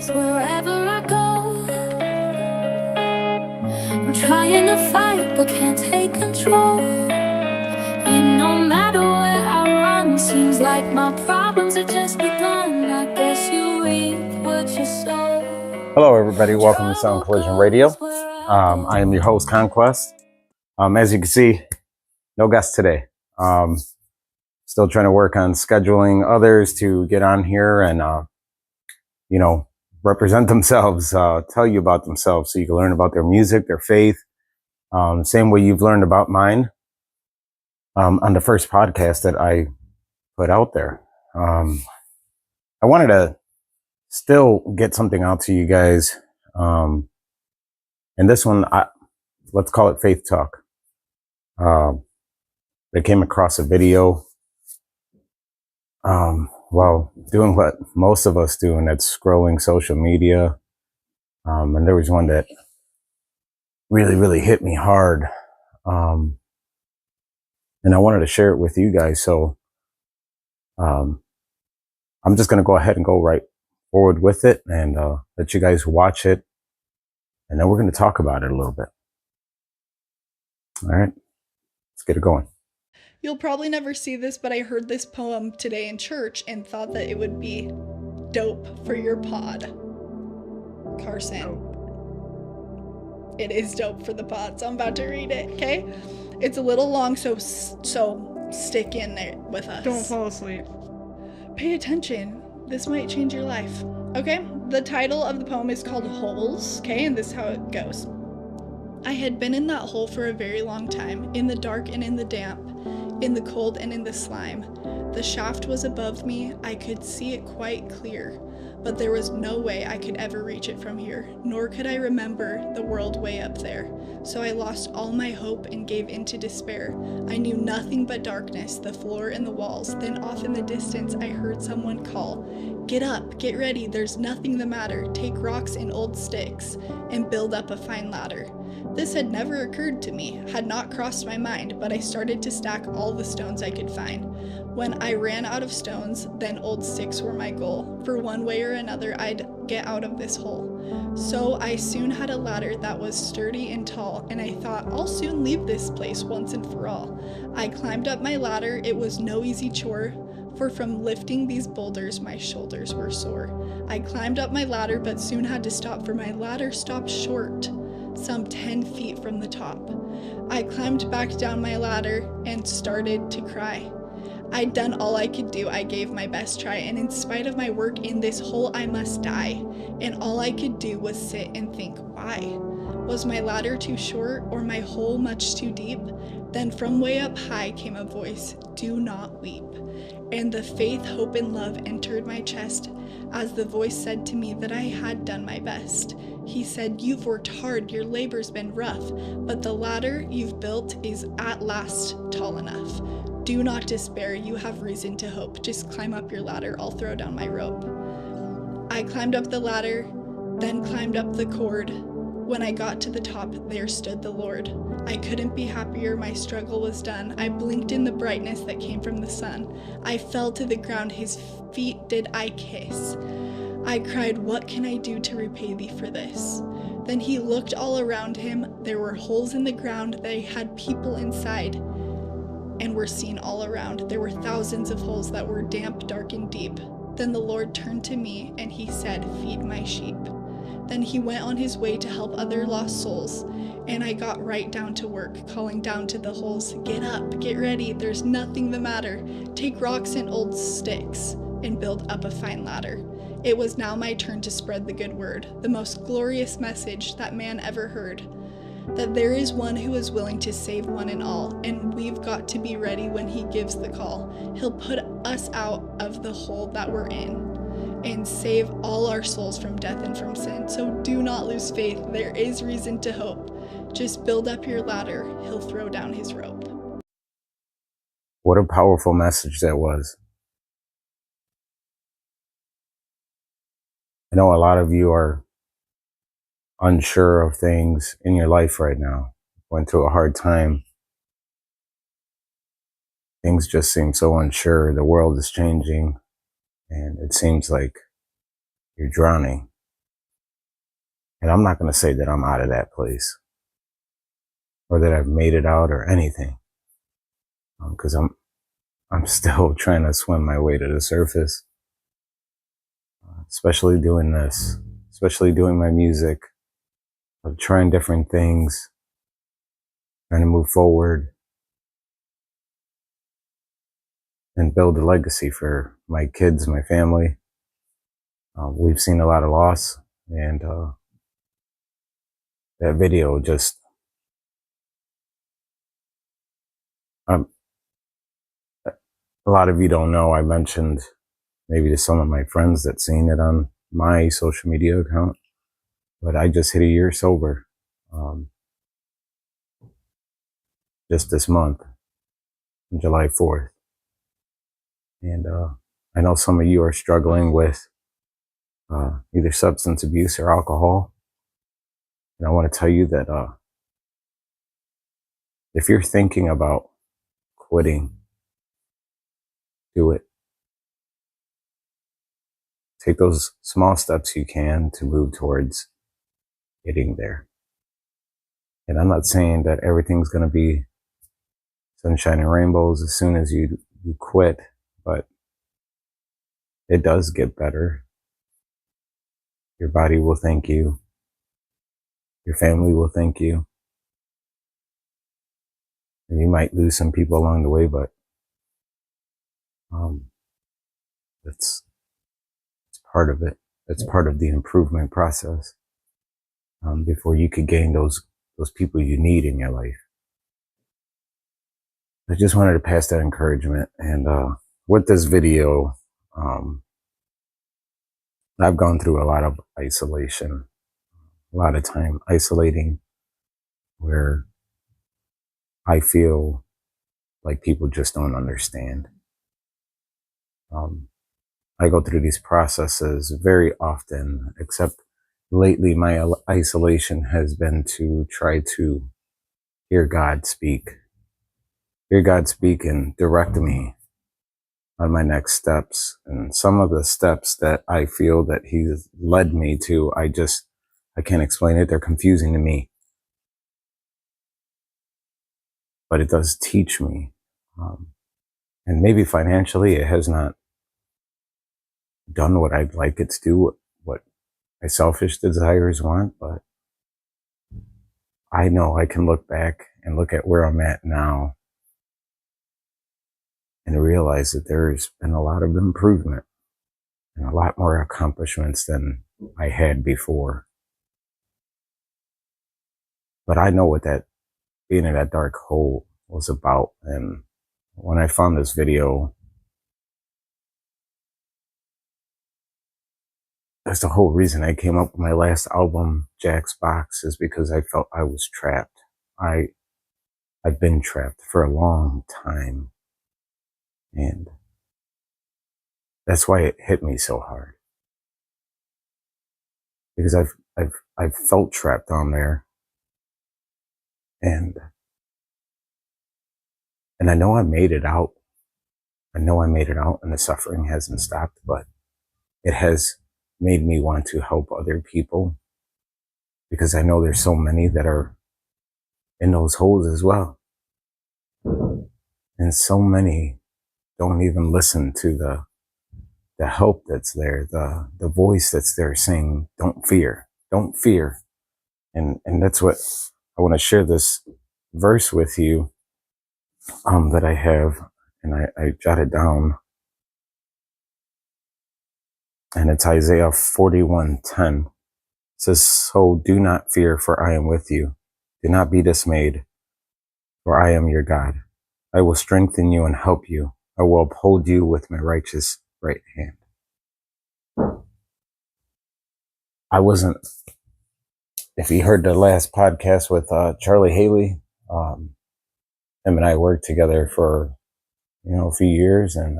'Cause wherever I go, I'm trying to fight but can't take control. And no matter where I run, seems like my problems have just begun. I guess you reap what you sow. Hello, everybody. Welcome to Sound Collision Radio. I am your host, Conquest. As you can see, no guest today. Still trying to work on scheduling others to get on here and, represent themselves, tell you about themselves so you can learn about their music, their faith, same way you've learned about mine on the first podcast that I put out there. I wanted to still get something out to you guys. And this one, let's call it Faith Talk. I came across a video, doing what most of us do, and that's scrolling social media. And there was one that really, really hit me hard. And I wanted to share it with you guys. So, I'm just going to go ahead and go right forward with it and, let you guys watch it. And then we're going to talk about it a little bit. All right, let's get it going. You'll probably never see this, but I heard this poem today in church and thought that it would be dope for your pod. Carson. It is dope for the pod, so I'm about to read it, okay? It's a little long, so stick in there with us. Don't fall asleep. Pay attention. This might change your life. Okay? The title of the poem is called Holes, okay? And this is how it goes. I had been in that hole for a very long time, in the dark and in the damp, in the cold and in the slime. The shaft was above me, I could see it quite clear, but there was no way I could ever reach it from here, nor could I remember the world way up there. So I lost all my hope and gave into despair. I knew nothing but darkness, the floor and the walls. Then off in the distance I heard someone call, "Get up, get ready, there's nothing the matter. Take rocks and old sticks and build up a fine ladder." This had never occurred to me, had not crossed my mind, but I started to stack all the stones I could find. When I ran out of stones, then old sticks were my goal. For one way or another, I'd get out of this hole. So I soon had a ladder that was sturdy and tall, and I thought, I'll soon leave this place once and for all. I climbed up my ladder, it was no easy chore, for from lifting these boulders, my shoulders were sore. I climbed up my ladder, but soon had to stop, for my ladder stopped short, some 10 feet from the top. I climbed back down my ladder and started to cry. I'd done all I could do, I gave my best try, and in spite of my work in this hole I must die. And all I could do was sit and think, why? Was my ladder too short, or my hole much too deep? Then from way up high came a voice, "Do not weep." And the faith, hope, and love entered my chest, as the voice said to me that I had done my best. He said, "You've worked hard, your labor's been rough, but the ladder you've built is at last tall enough. Do not despair, you have reason to hope. Just climb up your ladder, I'll throw down my rope." I climbed up the ladder, then climbed up the cord. When I got to the top, there stood the Lord. I couldn't be happier, my struggle was done. I blinked in the brightness that came from the sun. I fell to the ground, his feet did I kiss. I cried, "What can I do to repay thee for this?" Then he looked all around him. There were holes in the ground, they had people inside, and were seen all around. There were thousands of holes that were damp, dark, and deep. Then the Lord turned to me, and he said, "Feed my sheep." Then he went on his way to help other lost souls, and I got right down to work, calling down to the holes, "Get up, get ready, there's nothing the matter. Take rocks and old sticks, and build up a fine ladder." It was now my turn to spread the good word, the most glorious message that man ever heard. That there is one who is willing to save one and all, and we've got to be ready when he gives the call. He'll put us out of the hole that we're in and save all our souls from death and from sin. So do not lose faith, there is reason to hope. Just build up your ladder, he'll throw down his rope. What a powerful message that was. I know a lot of you are unsure of things in your life right now, going through a hard time. Things just seem so unsure. The world is changing, and it seems like you're drowning. And I'm not going to say that I'm out of that place or that I've made it out or anything, because I'm still trying to swim my way to the surface, especially doing this, especially doing my music, of trying different things, trying to move forward and build a legacy for my kids, my family. We've seen a lot of loss, and that video just, a lot of you don't know, I mentioned maybe to some of my friends that seen it on my social media account, but I just hit a year sober, just this month, on July 4th. And I know some of you are struggling with either substance abuse or alcohol. And I want to tell you that if you're thinking about quitting, do it. Take those small steps you can to move towards getting there. And I'm not saying that everything's going to be sunshine and rainbows as soon as you quit, but it does get better. Your body will thank you. Your family will thank you. And you might lose some people along the way, but it's part of it. It's part of the improvement process. Before you could gain those people you need in your life. I just wanted to pass that encouragement. And with this video, I've gone through a lot of isolation, a lot of time isolating, where I feel like people just don't understand. I go through these processes very often, except lately my isolation has been to try to hear God speak and direct me on my next steps. And some of the steps that I feel that He's led me to, I can't explain it. They're confusing to me. But it does teach me. And maybe financially it has not done what I'd like it to do, what my selfish desires want, but I know I can look back and look at where I'm at now and realize that there's been a lot of improvement and a lot more accomplishments than I had before. But I know what that being in that dark hole was about. And when I found this video, that's the whole reason I came up with my last album, Jack's Box, is because I felt I was trapped. I've been trapped for a long time. And that's why it hit me so hard. Because I've felt trapped down there. And I know I made it out. I know I made it out and the suffering hasn't stopped, but it has made me want to help other people, because I know there's so many that are in those holes as well. And so many don't even listen to the help that's there, the voice that's there saying, don't fear. And that's what I want to share this verse with you, that I have, and I jotted down, and it's Isaiah 41:10. It says, so do not fear, for I am with you. Do not be dismayed, for I am your God. I will strengthen you and help you. I will uphold you with my righteous right hand. If you heard the last podcast with Charlie Haley, him and I worked together for, a few years, and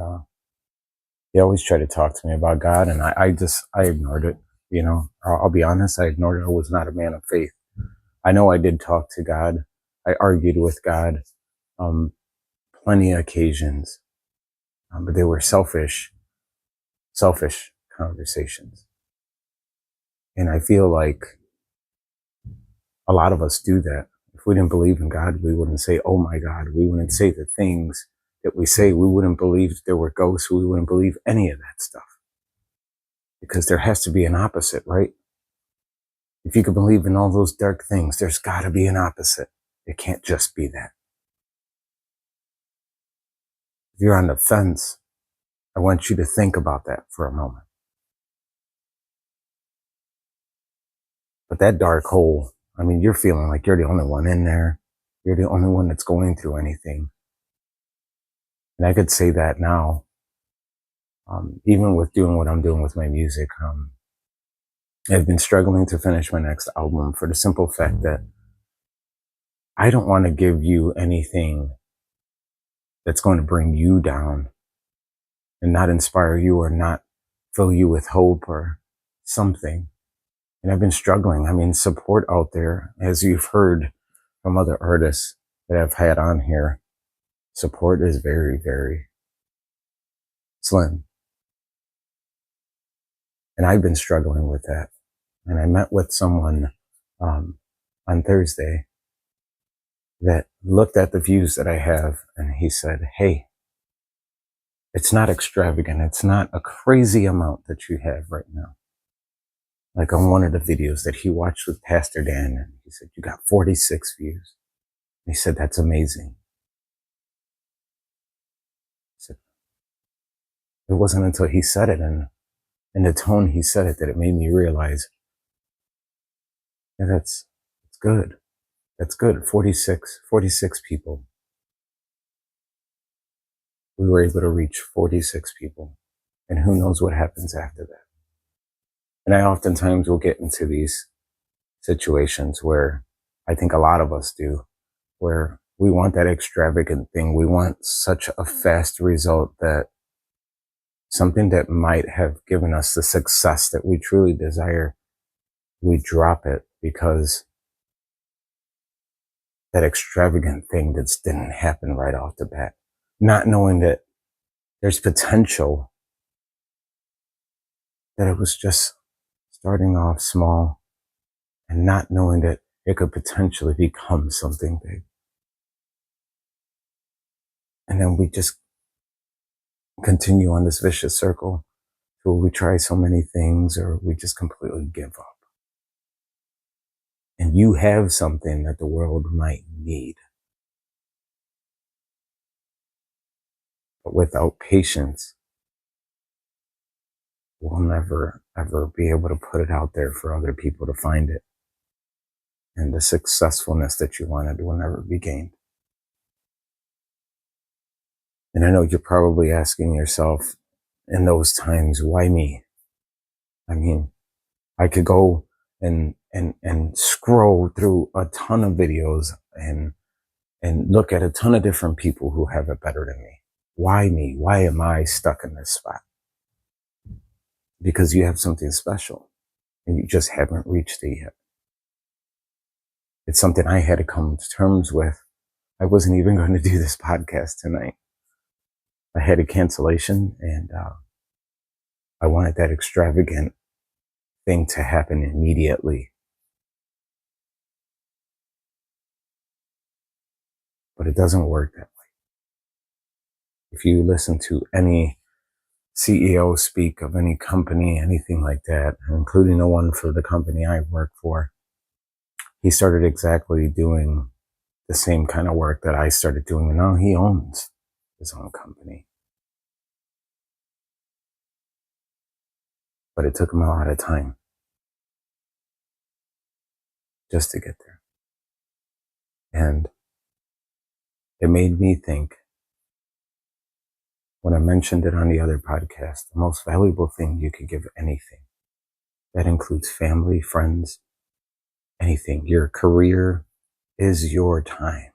he always tried to talk to me about God, and I ignored it. I'll be honest, I ignored it. I was not a man of faith. I know I did talk to God. I argued with God, plenty of occasions, but they were selfish conversations. And I feel like A lot of us do that. If we didn't believe in God, we wouldn't say, oh my God. We wouldn't say the things that we say. We wouldn't believe there were ghosts. We wouldn't believe any of that stuff. Because there has to be an opposite, right? If you could believe in all those dark things, there's got to be an opposite. It can't just be that. If you're on the fence, I want you to think about that for a moment. But that dark hole, I mean, you're feeling like you're the only one in there. You're the only one that's going through anything. And I could say that now, even with doing what I'm doing with my music. I've been struggling to finish my next album for the simple fact that I don't want to give you anything that's going to bring you down and not inspire you or not fill you with hope or something. And I've been struggling. I mean, support out there, as you've heard from other artists that I've had on here, support is very, very slim. And I've been struggling with that. And I met with someone on Thursday that looked at the views that I have, and he said, hey, it's not extravagant. It's not a crazy amount that you have right now. Like on one of the videos that he watched with Pastor Dan, and he said, you got 46 views. And he said, that's amazing. I said, it wasn't until he said it and in the tone he said it that it made me realize that that's good. That's good. 46 people. We were able to reach 46 people. And who knows what happens after that. And I oftentimes will get into these situations where I think a lot of us do, where we want that extravagant thing. We want such a fast result that something that might have given us the success that we truly desire, we drop it because that extravagant thing just didn't happen right off the bat. Not knowing that there's potential, that it was just starting off small and not knowing that it could potentially become something big. And then we just continue on this vicious circle till we try so many things or we just completely give up. And you have something that the world might need. But without patience, we'll never, ever be able to put it out there for other people to find it. And the successfulness that you wanted will never be gained. And I know you're probably asking yourself in those times, why me? I mean, I could go and scroll through a ton of videos and look at a ton of different people who have it better than me. Why me? Why am I stuck in this spot? Because you have something special and you just haven't reached it yet. It's something I had to come to terms with. I wasn't even going to do this podcast tonight. I had a cancellation and I wanted that extravagant thing to happen immediately. But it doesn't work that way. If you listen to any CEO speak of any company, anything like that, including the one for the company I work for, he started exactly doing the same kind of work that I started doing. And now he owns his own company. But it took him a lot of time just to get there. And it made me think, when I mentioned it on the other podcast, the most valuable thing you could give anything. That includes family, friends, anything. Your career is your time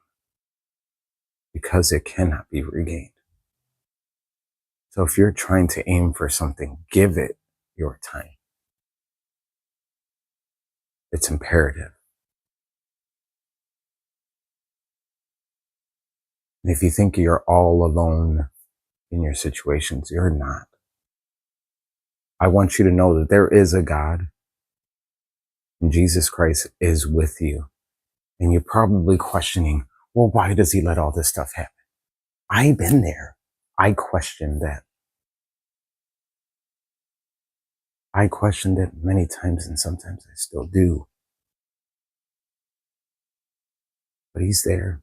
because it cannot be regained. So if you're trying to aim for something, give it your time. It's imperative. And if you think you're all alone in your situations, you're not. I want you to know that there is a God and Jesus Christ is with you. And you're probably questioning, well, why does he let all this stuff happen? I've been there. I questioned that. I questioned it many times, and sometimes I still do. But he's there.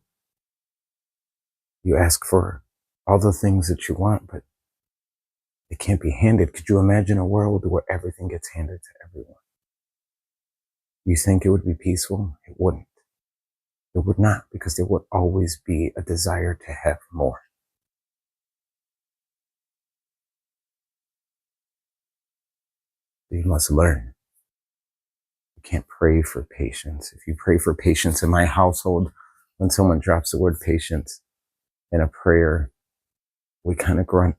You ask for all the things that you want, but it can't be handed. Could you imagine a world where everything gets handed to everyone? You think it would be peaceful? It wouldn't. It would not, because there would always be a desire to have more. You must learn. You can't pray for patience. If you pray for patience in my household, when someone drops the word patience in a prayer, we kind of grunt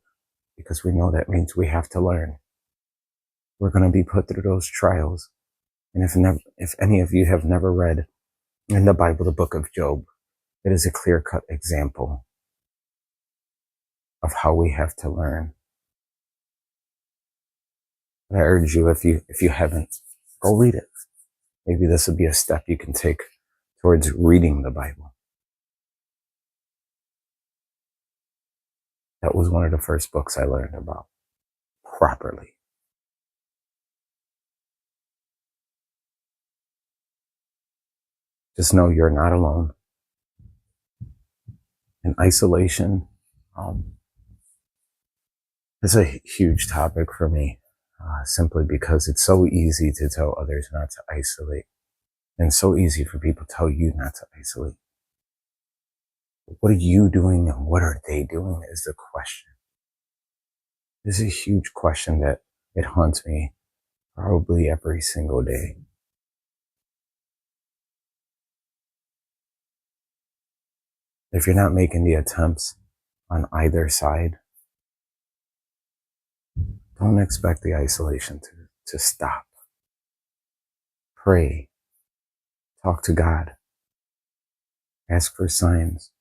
because we know that means we have to learn. We're going to be put through those trials. And if any of you have never read in the Bible, the book of Job, it is a clear-cut example of how we have to learn. But I urge you, if you haven't, go read it. Maybe this would be a step you can take towards reading the Bible. That was one of the first books I learned about properly. Just know you're not alone. And isolation is a huge topic for me, simply because it's so easy to tell others not to isolate, and so easy for people to tell you not to isolate. What are you doing and what are they doing is the question. This is a huge question that it haunts me probably every single day. If you're not making the attempts on either side, don't expect the isolation to stop. Pray. Talk to God. Ask for signs.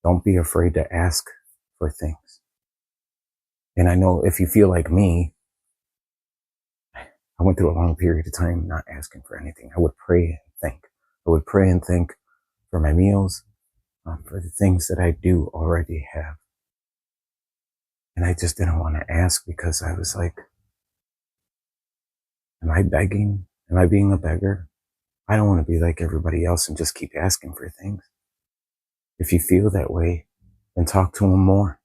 Don't be afraid to ask for things. And I know if you feel like me, I went through a long period of time not asking for anything. I would pray and think. I would pray and think for my meals, for the things that I do already have. And I just didn't want to ask because I was like, am I begging? Am I being a beggar? I don't want to be like everybody else and just keep asking for things. If you feel that way, then talk to him more.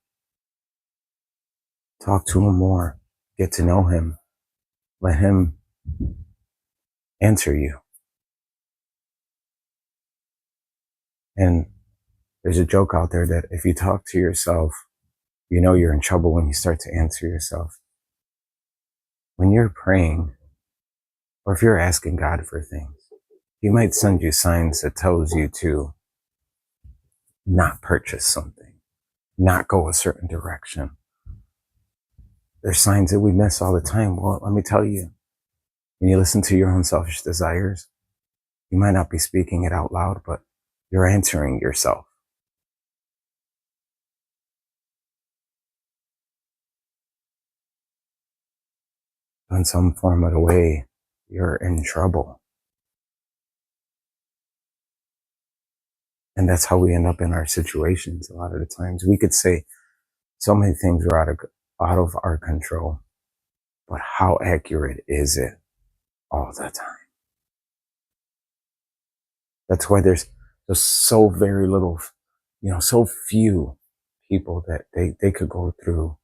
Talk to him more. Get to know him. Let him answer you. And there's a joke out there that if you talk to yourself, you know you're in trouble when you start to answer yourself. When you're praying, or if you're asking God for things, he might send you signs that tells you to not purchase something, not go a certain direction. There's signs that we miss all the time. Well, let me tell you, when you listen to your own selfish desires, you might not be speaking it out loud, but you're answering yourself. In some form of the way, you're in trouble. And that's how we end up in our situations a lot of the times. We could say so many things are out of our control, but how accurate is it all the time? That's why there's so very little, so few people that they could go through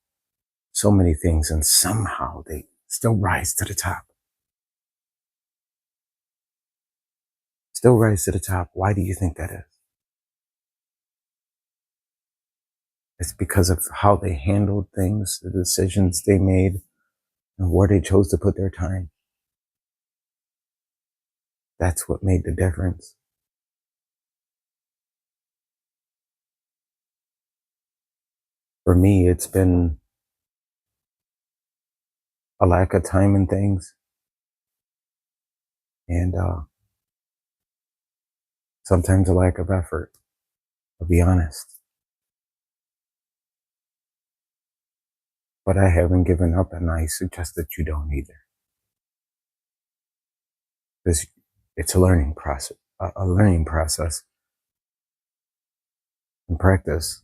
so many things and somehow they still rise to the top. Still rise to the top. Why do you think that is? It's because of how they handled things, the decisions they made, and where they chose to put their time. That's what made the difference. For me, it's been a lack of time in things, and sometimes a lack of effort, I'll be honest. But I haven't given up, and I suggest that you don't either. Because It's a learning process, and practice.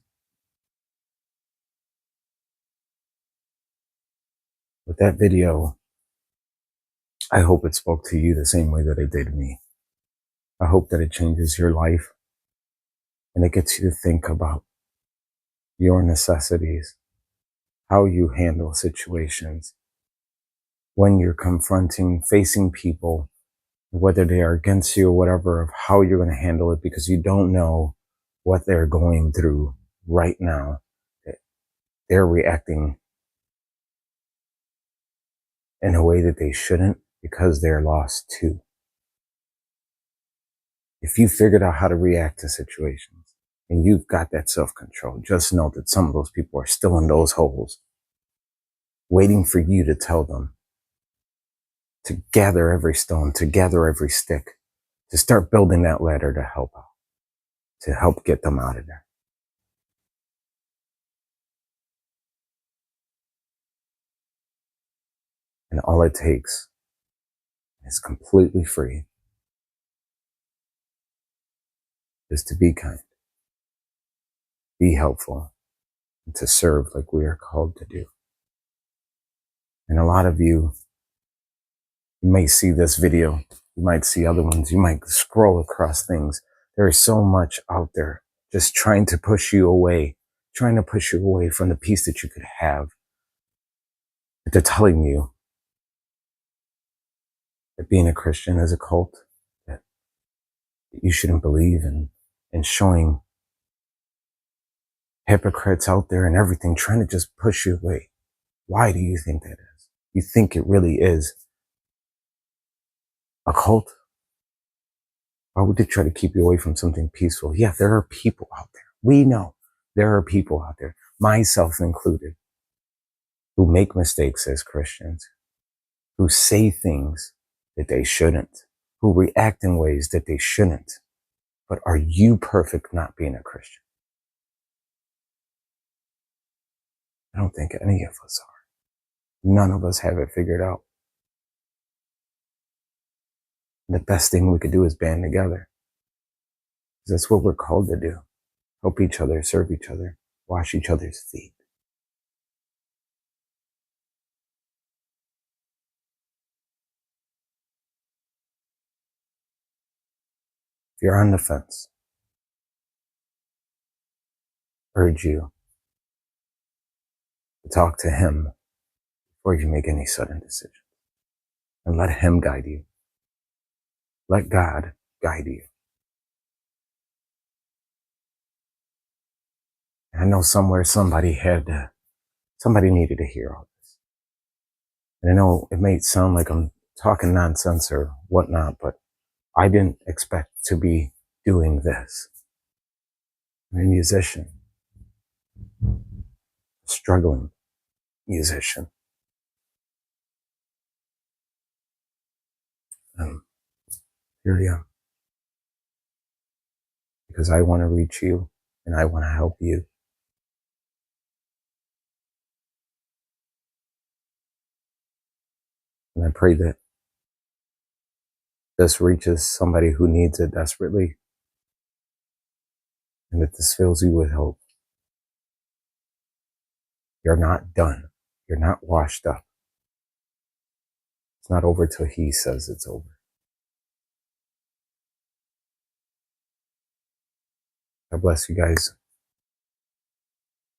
With that video, I hope it spoke to you the same way that it did me. I hope that it changes your life and it gets you to think about your necessities, how you handle situations when you're facing people, whether they are against you or whatever, of how you're going to handle it, because you don't know what they're going through right now. They're reacting in a way that they shouldn't because they're lost too. If you figured out how to react to situations and you've got that self-control, just know that some of those people are still in those holes, waiting for you to tell them to gather every stone, to gather every stick, to start building that ladder to help out, to help get them out of there. And all it takes is completely free, is to be kind, be helpful, and to serve like we are called to do. And a lot of you may see this video, you might see other ones, you might scroll across things. There is so much out there just trying to push you away from the peace that you could have. But they're telling you that being a Christian is a cult, that you shouldn't believe in, and showing hypocrites out there and everything, trying to just push you away. Why do you think that is? You think it really is a cult? Why would they try to keep you away from something peaceful? Yeah, there are people out there. We know there are people out there, myself included, who make mistakes as Christians, who say things that they shouldn't, who react in ways that they shouldn't. But are you perfect not being a Christian? I don't think any of us are. None of us have it figured out. The best thing we could do is band together. That's what we're called to do. Help each other, serve each other, wash each other's feet. If you're on the fence, I urge you to talk to him before you make any sudden decision. And let him guide you. Let God guide you. I know somewhere somebody needed to hear all this. And I know it may sound like I'm talking nonsense or whatnot, but I didn't expect to be doing this. I'm a musician, a struggling musician. And here I am. Because I want to reach you and I want to help you. And I pray that this reaches somebody who needs it desperately, and that this fills you with hope. You're not done. You're not washed up. It's not over till he says it's over. God bless you guys.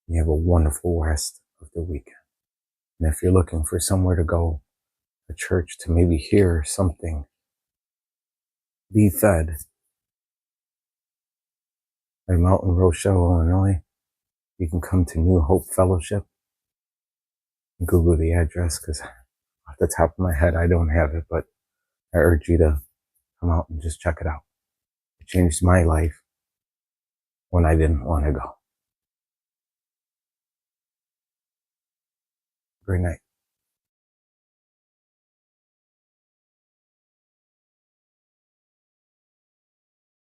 You have a wonderful rest of the weekend. And if you're looking for somewhere to go, a church to maybe hear something, be fed, I'm out in Rochelle, Illinois. You can come to New Hope Fellowship. Google the address, because off the top of my head, I don't have it, but I urge you to come out and just check it out. It changed my life when I didn't want to go. Great night.